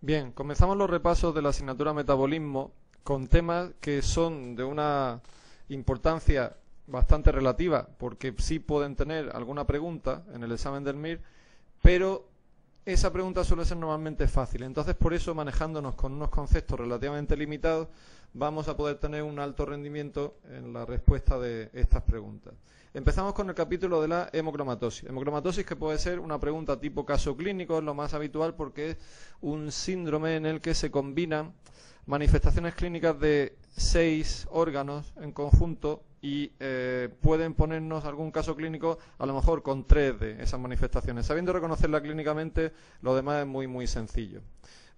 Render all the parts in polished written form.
Bien, comenzamos los repasos de la asignatura Metabolismo con temas que son de una importancia bastante relativa, porque sí pueden tener alguna pregunta en el examen del MIR, pero esa pregunta suele ser normalmente fácil. Entonces, por eso, manejándonos con unos conceptos relativamente limitados, vamos a poder tener un alto rendimiento en la respuesta de estas preguntas. Empezamos con el capítulo de la hemocromatosis. Hemocromatosis, que puede ser una pregunta tipo caso clínico, es lo más habitual porque es un síndrome en el que se combinan manifestaciones clínicas de 6 órganos en conjunto y pueden ponernos algún caso clínico a lo mejor con 3 de esas manifestaciones. Sabiendo reconocerla clínicamente, lo demás es muy sencillo.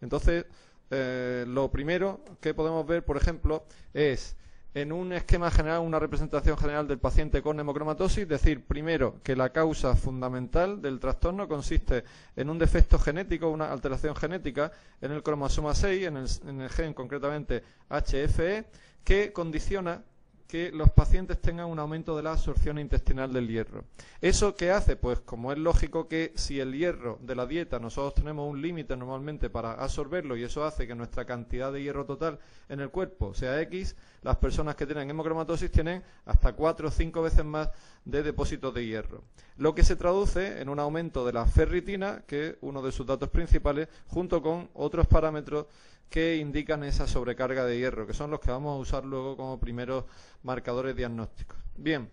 Entonces, lo primero que podemos ver, por ejemplo, es en un esquema general, una representación general del paciente con hemocromatosis, decir primero que la causa fundamental del trastorno consiste en un defecto genético, una alteración genética en el cromosoma 6, en el gen concretamente HFE, que condiciona que los pacientes tengan un aumento de la absorción intestinal del hierro. ¿Eso qué hace? Pues como es lógico que si el hierro de la dieta nosotros tenemos un límite normalmente para absorberlo y eso hace que nuestra cantidad de hierro total en el cuerpo sea X, las personas que tienen hemocromatosis tienen hasta 4 o 5 veces más de depósitos de hierro. Lo que se traduce en un aumento de la ferritina, que es uno de sus datos principales, junto con otros parámetros que indican esa sobrecarga de hierro, que son los que vamos a usar luego como primeros marcadores diagnósticos. Bien,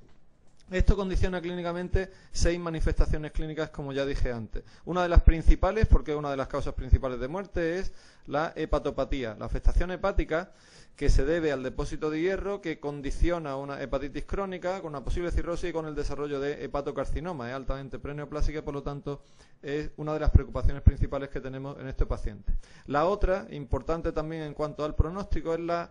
esto condiciona clínicamente 6 manifestaciones clínicas, como ya dije antes. Una de las principales, porque es una de las causas principales de muerte, es la hepatopatía, la afectación hepática que se debe al depósito de hierro que condiciona una hepatitis crónica con una posible cirrosis y con el desarrollo de hepatocarcinoma. Es altamente preneoplásica y por lo tanto es una de las preocupaciones principales que tenemos en este paciente. La otra, importante también en cuanto al pronóstico, es la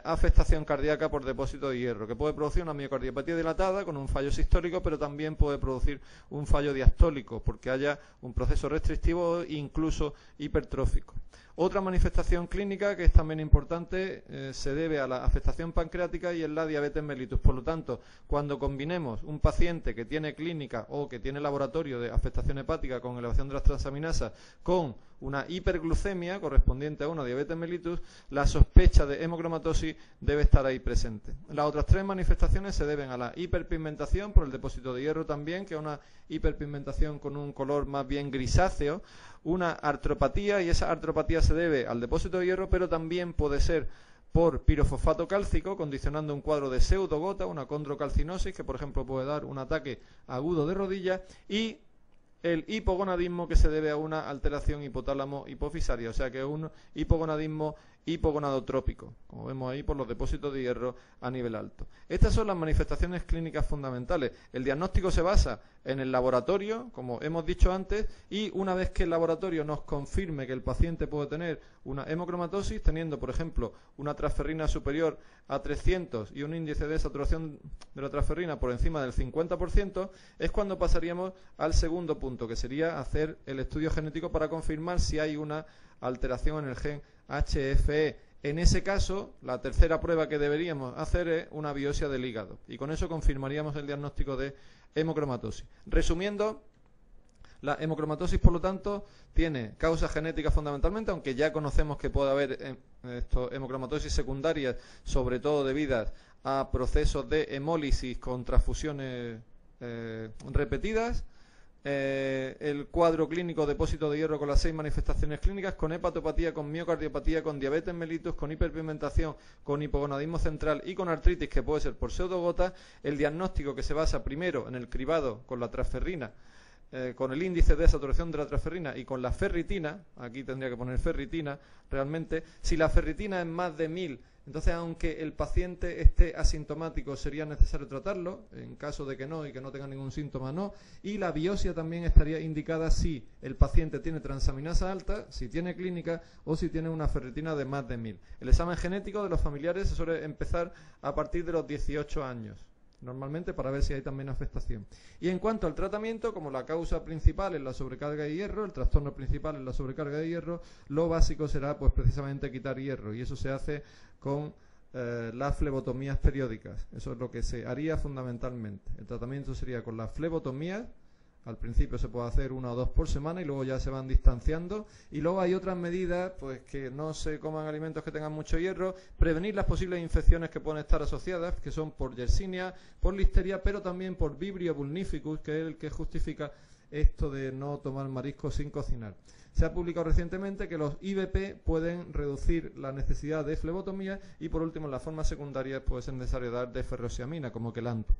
afectación cardíaca por depósito de hierro, que puede producir una miocardiopatía dilatada con un fallo sistólico, pero también puede producir un fallo diastólico, porque haya un proceso restrictivo e incluso hipertrófico. Otra manifestación clínica que es también importante se debe a la afectación pancreática y es la diabetes mellitus. Por lo tanto, cuando combinemos un paciente que tiene clínica o que tiene laboratorio de afectación hepática con elevación de las transaminasas con una hiperglucemia correspondiente a una diabetes mellitus, la sospecha de hemocromatosis debe estar ahí presente. Las otras 3 manifestaciones se deben a la hiperpigmentación por el depósito de hierro también, que es una hiperpigmentación con un color más bien grisáceo, una artropatía, y esa artropatía se debe al depósito de hierro, pero también puede ser por pirofosfato cálcico, condicionando un cuadro de pseudogota, una condrocalcinosis, que por ejemplo puede dar un ataque agudo de rodilla, y el hipogonadismo, que se debe a una alteración hipotálamo-hipofisaria, o sea que es un hipogonadismo hipogonadotrópico, como vemos ahí por los depósitos de hierro a nivel alto. Estas son las manifestaciones clínicas fundamentales. El diagnóstico se basa en el laboratorio, como hemos dicho antes, y una vez que el laboratorio nos confirme que el paciente puede tener una hemocromatosis, teniendo, por ejemplo, una transferrina superior a 300 y un índice de saturación de la transferrina por encima del 50%, es cuando pasaríamos al segundo punto, que sería hacer el estudio genético para confirmar si hay una alteración en el gen HFE. En ese caso, la tercera prueba que deberíamos hacer es una biopsia del hígado y con eso confirmaríamos el diagnóstico de hemocromatosis. Resumiendo, la hemocromatosis, por lo tanto, tiene causa genética fundamentalmente, aunque ya conocemos que puede haber hemocromatosis secundarias, sobre todo debidas a procesos de hemólisis con transfusiones repetidas. El cuadro clínico, depósito de hierro con las 6 manifestaciones clínicas, con hepatopatía, con miocardiopatía, con diabetes mellitus, con hiperpigmentación, con hipogonadismo central y con artritis que puede ser por pseudogota. El diagnóstico que se basa primero en el cribado con la transferrina, con el índice de saturación de la transferrina y con la ferritina, aquí tendría que poner ferritina realmente. Si la ferritina es más de 1000, entonces aunque el paciente esté asintomático sería necesario tratarlo, en caso de que no y que no tenga ningún síntoma no, y la biopsia también estaría indicada si el paciente tiene transaminasa alta, si tiene clínica o si tiene una ferritina de más de 1000. El examen genético de los familiares se suele empezar a partir de los 18 años. Normalmente para ver si hay también afectación. Y en cuanto al tratamiento, como la causa principal es la sobrecarga de hierro, el trastorno principal es la sobrecarga de hierro, lo básico será pues precisamente quitar hierro, y eso se hace con las flebotomías periódicas. Eso es lo que se haría fundamentalmente. El tratamiento sería con las flebotomías Al principio se puede hacer 1 o 2 por semana y luego ya se van distanciando. Y luego hay otras medidas, pues que no se coman alimentos que tengan mucho hierro, prevenir las posibles infecciones que pueden estar asociadas, que son por Yersinia, por Listeria, pero también por Vibrio vulnificus, que es el que justifica esto de no tomar mariscos sin cocinar. Se ha publicado recientemente que los IVP pueden reducir la necesidad de flebotomía y, por último, en las formas secundarias puede ser necesario dar deferroxiamina, como quelanto.